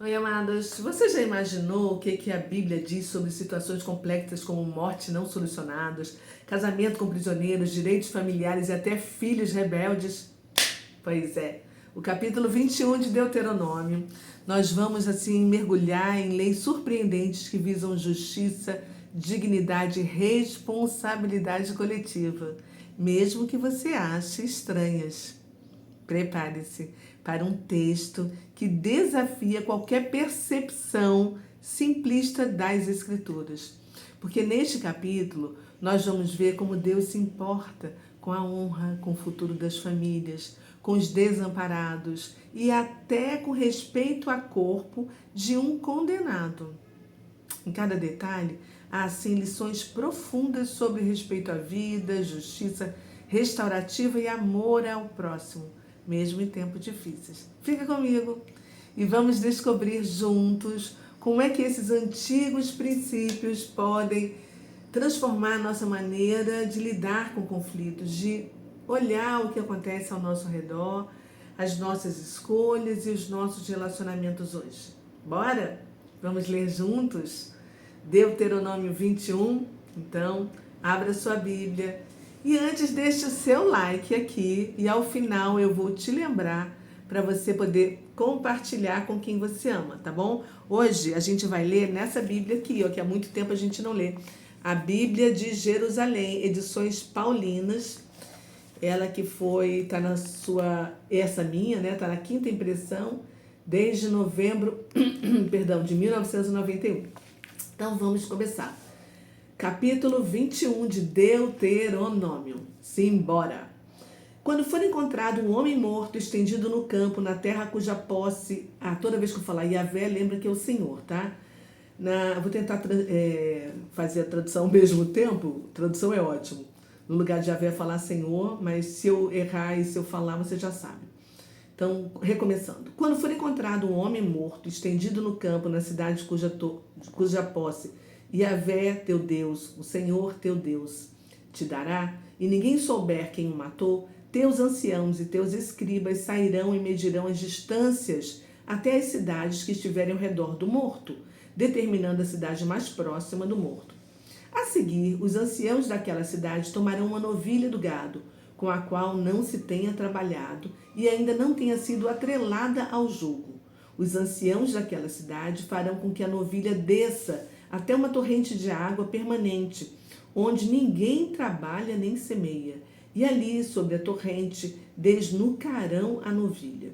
Oi, amadas. Você já imaginou o que a Bíblia diz sobre situações complexas como morte não solucionadas, casamento com prisioneiros, direitos familiares e até filhos rebeldes? Pois é. O capítulo 21 de Deuteronômio, nós vamos assim mergulhar em leis surpreendentes que visam justiça, dignidade e responsabilidade coletiva, mesmo que você ache estranhas. Prepare-se para um texto que desafia qualquer percepção simplista das Escrituras. Porque neste capítulo nós vamos ver como Deus se importa com a honra, com o futuro das famílias, com os desamparados e até com respeito ao corpo de um condenado. Em cada detalhe, há assim lições profundas sobre respeito à vida, justiça restaurativa e amor ao próximo, mesmo em tempos difíceis. Fica comigo e vamos descobrir juntos como é que esses antigos princípios podem transformar a nossa maneira de lidar com conflitos, de olhar o que acontece ao nosso redor, as nossas escolhas e os nossos relacionamentos hoje. Bora? Vamos ler juntos? Deuteronômio 21. Então, abra sua Bíblia. E antes, deixe o seu like aqui e ao final eu vou te lembrar para você poder compartilhar com quem você ama, tá bom? Hoje a gente vai ler nessa Bíblia aqui, ó, que há muito tempo a gente não lê. A Bíblia de Jerusalém, edições paulinas. Ela que foi, tá na sua, essa minha, né? Tá na quinta impressão desde novembro, perdão, de 1991. Então vamos começar. Capítulo 21 de Deuteronômio. Simbora! Quando for encontrado um homem morto estendido no campo, na terra cuja posse... toda vez que eu falar Yahvé, lembra que é o Senhor, tá? Vou tentar fazer a tradução ao mesmo tempo. Tradução é ótimo. No lugar de Yahvé falar Senhor, mas se eu errar e se eu falar, você já sabe. Então, recomeçando. Quando for encontrado um homem morto estendido no campo, na cidade cuja posse Yahvé teu Deus, o Senhor teu Deus, te dará, e ninguém souber quem o matou, teus anciãos e teus escribas sairão e medirão as distâncias até as cidades que estiverem ao redor do morto, determinando a cidade mais próxima do morto. A seguir, os anciãos daquela cidade tomarão uma novilha do gado, com a qual não se tenha trabalhado e ainda não tenha sido atrelada ao jugo. Os anciãos daquela cidade farão com que a novilha desça até uma torrente de água permanente, onde ninguém trabalha nem semeia, e ali, sobre a torrente, desnucarão a novilha.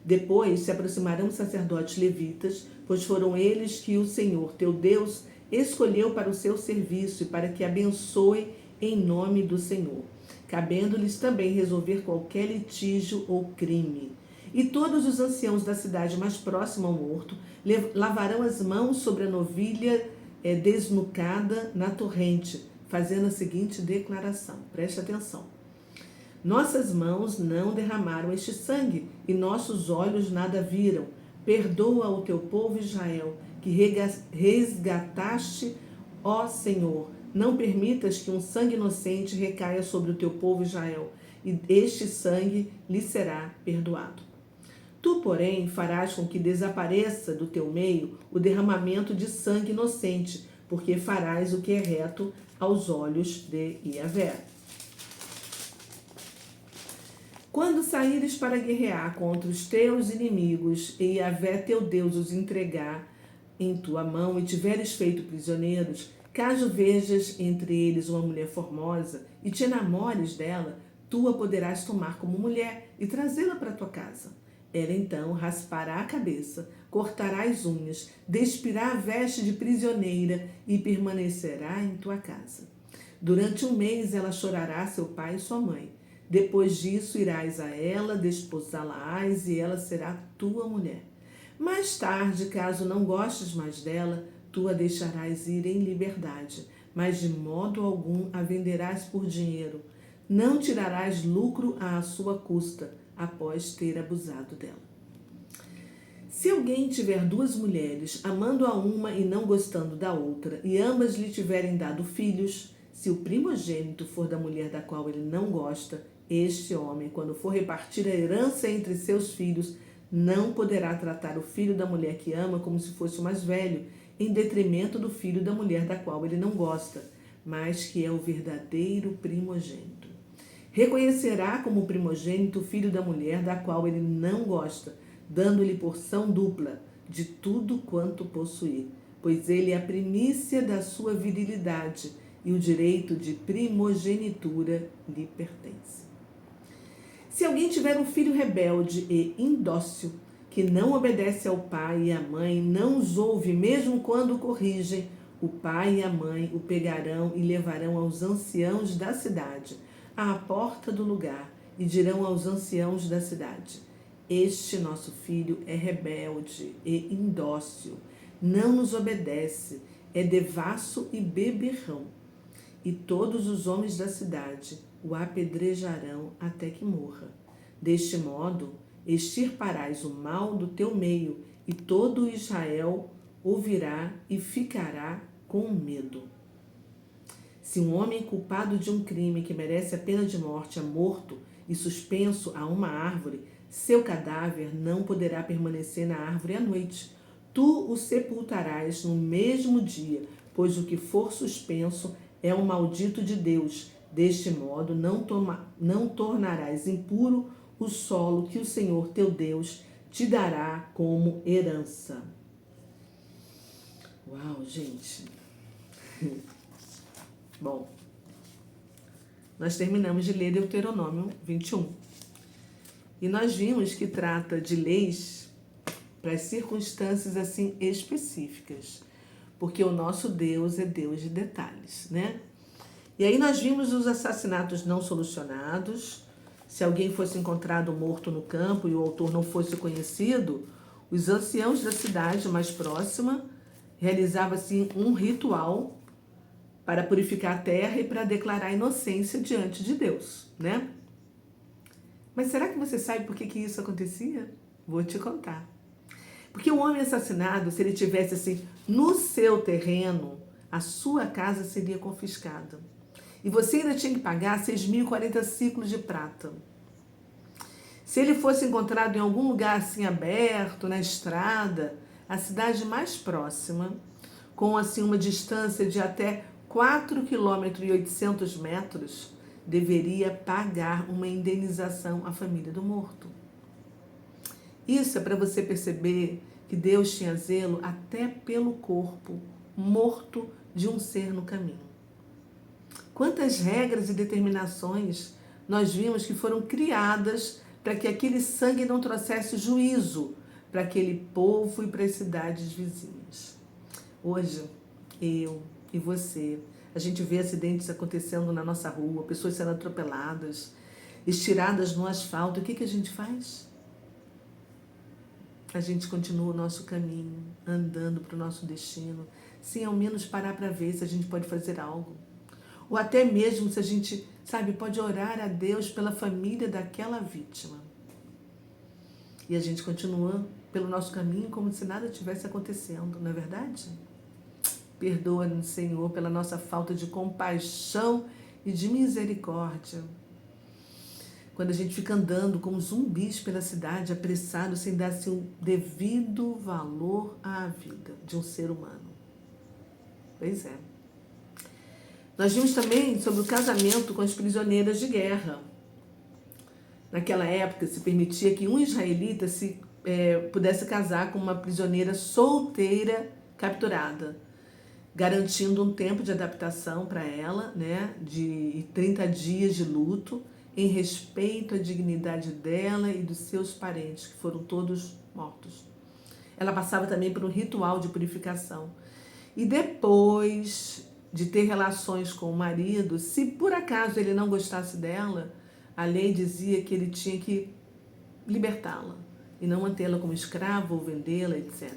Depois se aproximarão os sacerdotes levitas, pois foram eles que o Senhor, teu Deus, escolheu para o seu serviço e para que abençoe em nome do Senhor, cabendo-lhes também resolver qualquer litígio ou crime. E todos os anciãos da cidade mais próxima ao morto lavarão as mãos sobre a novilha desnucada na torrente, fazendo a seguinte declaração. Preste atenção. Nossas mãos não derramaram este sangue, e nossos olhos nada viram. Perdoa o teu povo Israel, que resgataste, ó Senhor. Não permitas que um sangue inocente recaia sobre o teu povo Israel, e este sangue lhe será perdoado. Tu, porém, farás com que desapareça do teu meio o derramamento de sangue inocente, porque farás o que é reto aos olhos de Yahvé. Quando saíres para guerrear contra os teus inimigos, e Yahvé teu Deus os entregar em tua mão, e tiveres feito prisioneiros, caso vejas entre eles uma mulher formosa, e te enamores dela, tu a poderás tomar como mulher, e trazê-la para tua casa. Ela então raspará a cabeça, cortará as unhas, despirá a veste de prisioneira, e permanecerá em tua casa. Durante 1 mês ela chorará seu pai e sua mãe. Depois disso irás a ela, desposá-la-ás, e ela será tua mulher. Mais tarde, caso não gostes mais dela, tu a deixarás ir em liberdade, mas de modo algum a venderás por dinheiro. Não tirarás lucro à sua custa, após ter abusado dela. Se alguém tiver 2 mulheres, amando a uma e não gostando da outra, e ambas lhe tiverem dado filhos, se o primogênito for da mulher da qual ele não gosta, este homem, quando for repartir a herança entre seus filhos, não poderá tratar o filho da mulher que ama como se fosse o mais velho, em detrimento do filho da mulher da qual ele não gosta, mas que é o verdadeiro primogênito. Reconhecerá como primogênito o filho da mulher da qual ele não gosta, dando-lhe porção dupla de tudo quanto possuir, pois ele é a primícia da sua virilidade e o direito de primogenitura lhe pertence. Se alguém tiver um filho rebelde e indócil, que não obedece ao pai e à mãe, não os ouve mesmo quando o corrigem, o pai e a mãe o pegarão e levarão aos anciãos da cidade, à porta do lugar, e dirão aos anciãos da cidade: este nosso filho é rebelde e indócil, não nos obedece, é devasso e beberrão. E todos os homens da cidade o apedrejarão até que morra. Deste modo, extirparás o mal do teu meio, e todo Israel ouvirá e ficará com medo. Se um homem culpado de um crime que merece a pena de morte é morto e suspenso a uma árvore, seu cadáver não poderá permanecer na árvore à noite. Tu o sepultarás no mesmo dia, pois o que for suspenso é um maldito de Deus. Deste modo, não tornarás impuro o solo que o Senhor teu Deus te dará como herança. Uau, gente! Bom, nós terminamos de ler Deuteronômio 21. E nós vimos que trata de leis para circunstâncias assim específicas, porque o nosso Deus é Deus de detalhes, né? E aí nós vimos os assassinatos não solucionados. Se alguém fosse encontrado morto no campo e o autor não fosse conhecido, os anciãos da cidade mais próxima realizavam assim um ritual para purificar a terra e para declarar a inocência diante de Deus, né? Mas será que você sabe por que isso acontecia? Vou te contar. Porque o homem assassinado, se ele tivesse assim no seu terreno, a sua casa seria confiscada. E você ainda tinha que pagar 6.040 ciclos de prata. Se ele fosse encontrado em algum lugar assim aberto, na estrada, a cidade mais próxima, com assim uma distância de até 4,8 km, deveria pagar uma indenização à família do morto. Isso é para você perceber que Deus tinha zelo até pelo corpo morto de um ser no caminho. Quantas regras e determinações nós vimos que foram criadas para que aquele sangue não trouxesse juízo para aquele povo e para as cidades vizinhas. Hoje, eu e você, a gente vê acidentes acontecendo na nossa rua, pessoas sendo atropeladas, estiradas no asfalto. O que a gente faz? A gente continua o nosso caminho, andando para o nosso destino, sem ao menos parar para ver se a gente pode fazer algo. Ou até mesmo se a gente, pode orar a Deus pela família daquela vítima. E a gente continua pelo nosso caminho como se nada tivesse acontecendo, não é verdade? Perdoa-nos, Senhor, pela nossa falta de compaixão e de misericórdia. Quando a gente fica andando como zumbis pela cidade, apressado, sem dar-se o devido valor à vida de um ser humano. Pois é. Nós vimos também sobre o casamento com as prisioneiras de guerra. Naquela época, se permitia que um israelita pudesse casar com uma prisioneira solteira capturada, garantindo um tempo de adaptação para ela, né, de 30 dias de luto, em respeito à dignidade dela e dos seus parentes, que foram todos mortos. Ela passava também por um ritual de purificação. E depois de ter relações com o marido, se por acaso ele não gostasse dela, a lei dizia que ele tinha que libertá-la e não mantê-la como escrava ou vendê-la, etc.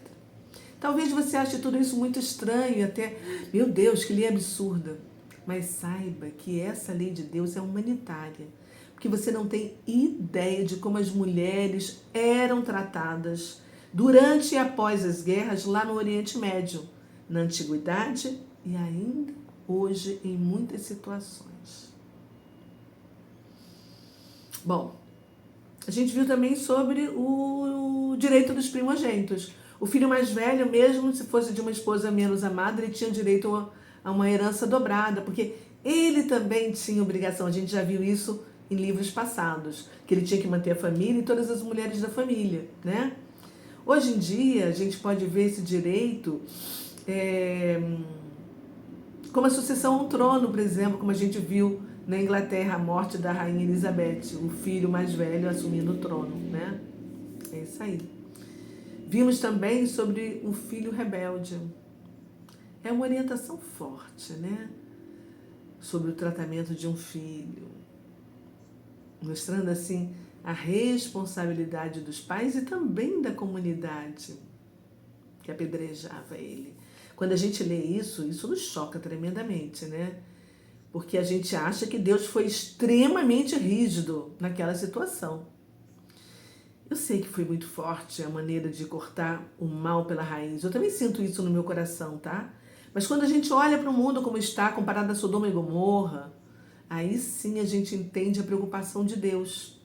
Talvez você ache tudo isso muito estranho e até, meu Deus, que lei absurda. Mas saiba que essa lei de Deus é humanitária, porque você não tem ideia de como as mulheres eram tratadas durante e após as guerras lá no Oriente Médio, na Antiguidade e ainda hoje em muitas situações. Bom, A gente viu também sobre o direito dos primogênitos. O filho mais velho, mesmo se fosse de uma esposa menos amada, ele tinha direito a uma herança dobrada, porque ele também tinha obrigação. A gente já viu isso em livros passados, que ele tinha que manter a família e todas as mulheres da família, né? Hoje em dia, a gente pode ver esse direito como a sucessão ao trono, por exemplo, como a gente viu na Inglaterra, a morte da rainha Elizabeth, o filho mais velho assumindo o trono, né? É isso aí. Vimos também sobre o filho rebelde. É uma orientação forte, né? Sobre o tratamento de um filho, mostrando assim a responsabilidade dos pais e também da comunidade que apedrejava ele. Quando a gente lê isso nos choca tremendamente, né? Porque a gente acha que Deus foi extremamente rígido naquela situação. Eu sei que foi muito forte a maneira de cortar o mal pela raiz. Eu também sinto isso no meu coração, tá? Mas quando a gente olha para o mundo como está, comparado a Sodoma e Gomorra, aí sim a gente entende a preocupação de Deus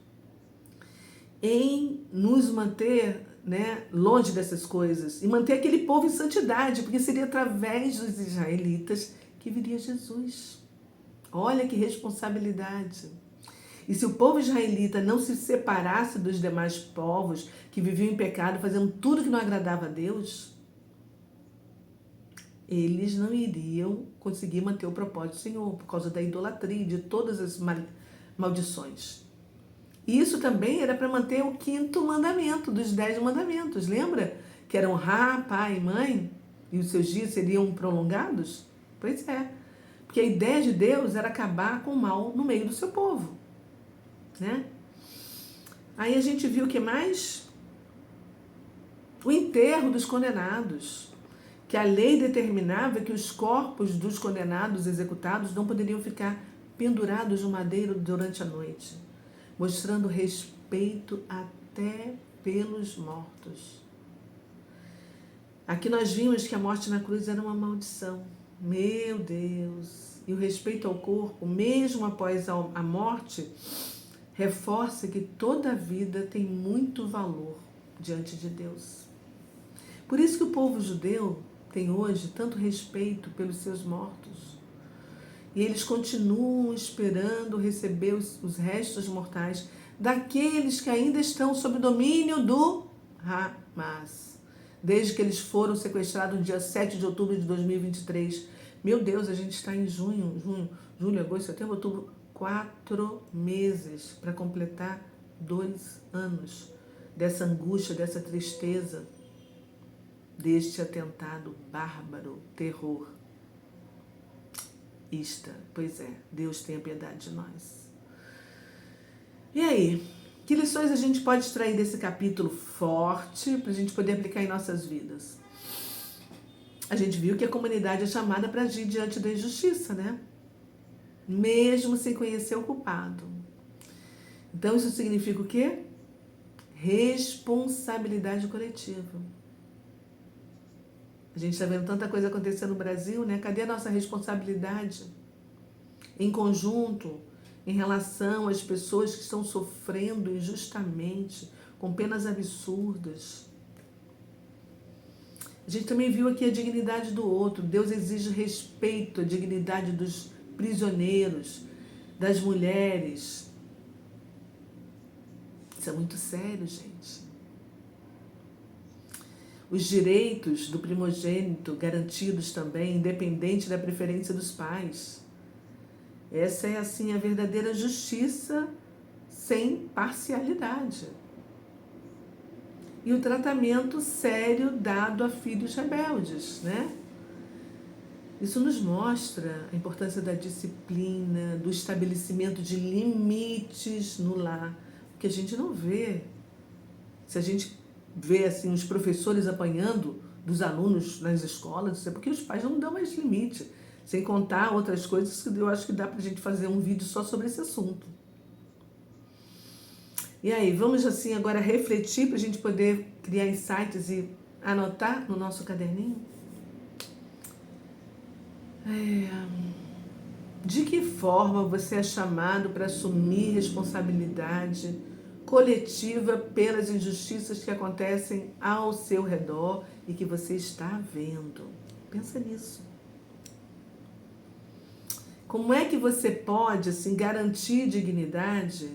em nos manter, né, longe dessas coisas e manter aquele povo em santidade, porque seria através dos israelitas que viria Jesus. Olha que responsabilidade. E se o povo israelita não se separasse dos demais povos que viviam em pecado, fazendo tudo que não agradava a Deus, eles não iriam conseguir manter o propósito do Senhor, por causa da idolatria e de todas as maldições. E isso também era para manter o 5º mandamento dos 10 mandamentos, lembra? Que era honrar pai e mãe, e os seus dias seriam prolongados? Pois é, porque a ideia de Deus era acabar com o mal no meio do seu povo, né? Aí a gente viu o que mais? O enterro dos condenados, que a lei determinava que os corpos dos condenados executados não poderiam ficar pendurados no madeiro durante a noite, mostrando respeito até pelos mortos. Aqui nós vimos que a morte na cruz era uma maldição. Meu Deus! E o respeito ao corpo, mesmo após a morte, reforça que toda vida tem muito valor diante de Deus. Por isso que o povo judeu tem hoje tanto respeito pelos seus mortos. E eles continuam esperando receber os restos mortais daqueles que ainda estão sob domínio do Hamas. Desde que eles foram sequestrados no dia 7 de outubro de 2023. Meu Deus, a gente está em julho, agosto, setembro, outubro. 4 meses para completar 2 anos dessa angústia, dessa tristeza, deste atentado bárbaro, terror. Pois é, Deus tenha piedade de nós. E aí, que lições a gente pode extrair desse capítulo forte para a gente poder aplicar em nossas vidas? A gente viu que a comunidade é chamada para agir diante da injustiça, né? Mesmo sem conhecer o culpado. Então isso significa o quê? Responsabilidade coletiva. A gente está vendo tanta coisa acontecer no Brasil, né? Cadê a nossa responsabilidade em conjunto, em relação às pessoas que estão sofrendo injustamente, com penas absurdas? A gente também viu aqui a dignidade do outro. Deus exige respeito à dignidade dos prisioneiros, das mulheres. Isso é muito sério, gente. Os direitos do primogênito garantidos também, independente da preferência dos pais. Essa é, assim, a verdadeira justiça sem parcialidade. E o tratamento sério dado a filhos rebeldes, né? Isso nos mostra a importância da disciplina, do estabelecimento de limites no lar, porque a gente não vê. Se a gente vê assim os professores apanhando dos alunos nas escolas, isso é porque os pais não dão mais limite, sem contar outras coisas que eu acho que dá pra gente fazer um vídeo só sobre esse assunto. E aí, vamos assim agora refletir para a gente poder criar insights e anotar no nosso caderninho? De que forma você é chamado para assumir responsabilidade coletiva pelas injustiças que acontecem ao seu redor e que você está vendo. Pensa nisso. Como é que você pode assim, garantir dignidade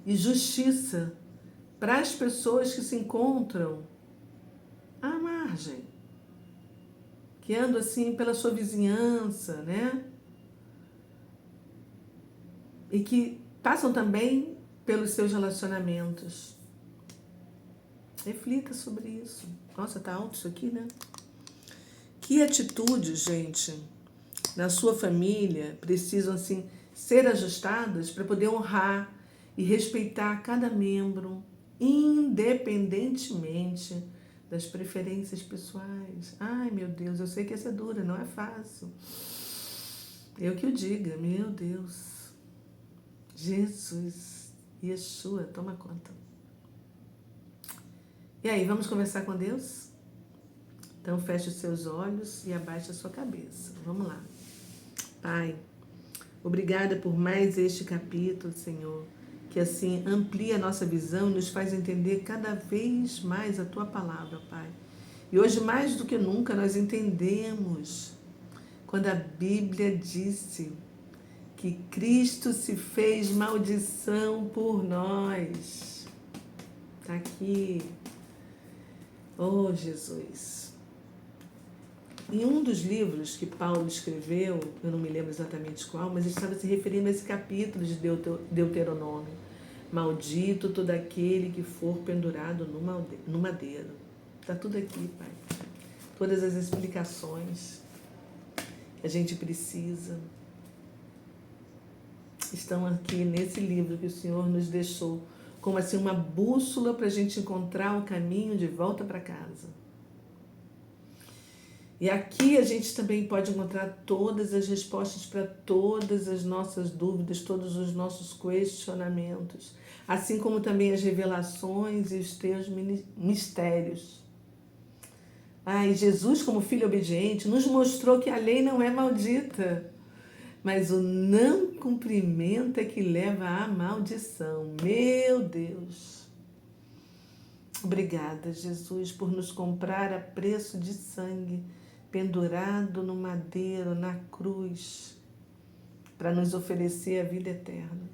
e justiça para as pessoas que se encontram à margem, que andam assim pela sua vizinhança, né? E que passam também pelos seus relacionamentos. Reflita sobre isso. Nossa, tá alto isso aqui, né? Que atitudes, gente, na sua família precisam assim ser ajustadas para poder honrar e respeitar cada membro, independentemente das preferências pessoais. Ai, meu Deus, eu sei que essa é dura, não é fácil. Eu que o diga, meu Deus. Jesus, Yeshua, toma conta. E aí, vamos conversar com Deus? Então, feche os seus olhos e abaixe a sua cabeça. Vamos lá. Pai, obrigada por mais este capítulo, Senhor, que assim amplia a nossa visão e nos faz entender cada vez mais a Tua palavra, Pai. E hoje, mais do que nunca, nós entendemos quando a Bíblia disse que Cristo se fez maldição por nós. Está aqui. Oh, Jesus. Em um dos livros que Paulo escreveu, eu não me lembro exatamente qual, mas estava se referindo a esse capítulo de Deuteronômio. Maldito todo aquele que for pendurado no madeiro. Está tudo aqui, Pai. Todas as explicações que a gente precisa estão aqui nesse livro que o Senhor nos deixou, como assim uma bússola para a gente encontrar o caminho de volta para casa. E aqui a gente também pode encontrar todas as respostas para todas as nossas dúvidas, todos os nossos questionamentos, assim como também as revelações e os teus mistérios. E Jesus, como filho obediente, nos mostrou que a lei não é maldita, mas o não cumprimento é que leva à maldição. Meu Deus! Obrigada, Jesus, por nos comprar a preço de sangue, pendurado no madeiro, na cruz, para nos oferecer a vida eterna.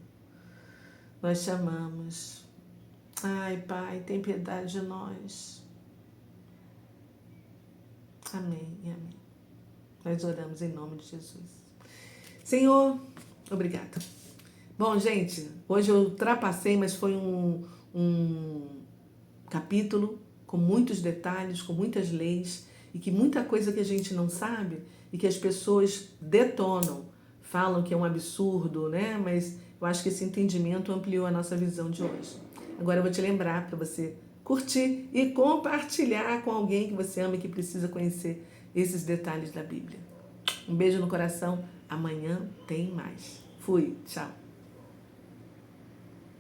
Nós te amamos. Ai, Pai, tem piedade de nós. Amém e amém. Nós oramos em nome de Jesus. Senhor, obrigada. Bom, gente, hoje eu ultrapassei, mas foi um capítulo com muitos detalhes, com muitas leis e que muita coisa que a gente não sabe e que as pessoas detonam, falam que é um absurdo, né? Mas eu acho que esse entendimento ampliou a nossa visão de hoje. Agora eu vou te lembrar para você curtir e compartilhar com alguém que você ama e que precisa conhecer esses detalhes da Bíblia. Um beijo no coração. Amanhã tem mais. Fui. Tchau.